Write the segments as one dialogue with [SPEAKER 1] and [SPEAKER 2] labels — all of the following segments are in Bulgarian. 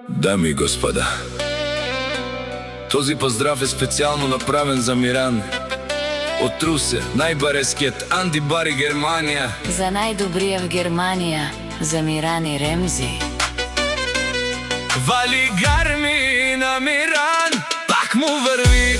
[SPEAKER 1] Дами и господа, този поздрав е специално направен за Миран от Русе, най-бареският Анди Бари Германия.
[SPEAKER 2] За най-добрия в Германия, за Миран и Ремзи.
[SPEAKER 1] Вали гарми на Миран, пак му върви.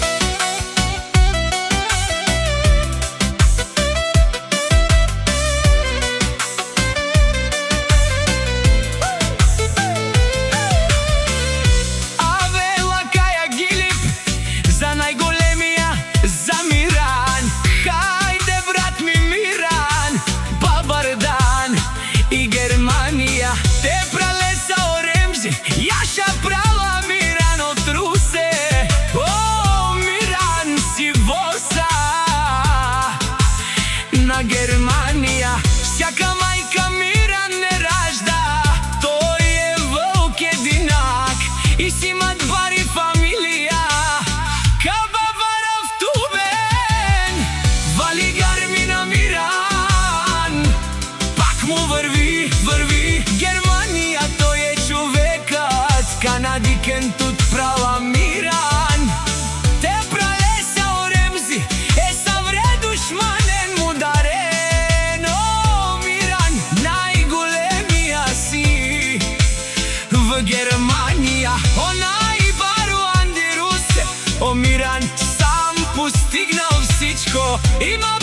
[SPEAKER 3] Германия, всяка майка Миран не ражда. Той е вълк единак и си имат бари фамилия. Кабавара в Тубен, вали гарми на Миран, пак му върви, върви. Германия, той е човекът, канадикен тут права Миран. Те пралеса Оремзи, е съвре душманен му даре. Германия, онай бару Анди Русе, о Миран сам постигнал всичко, има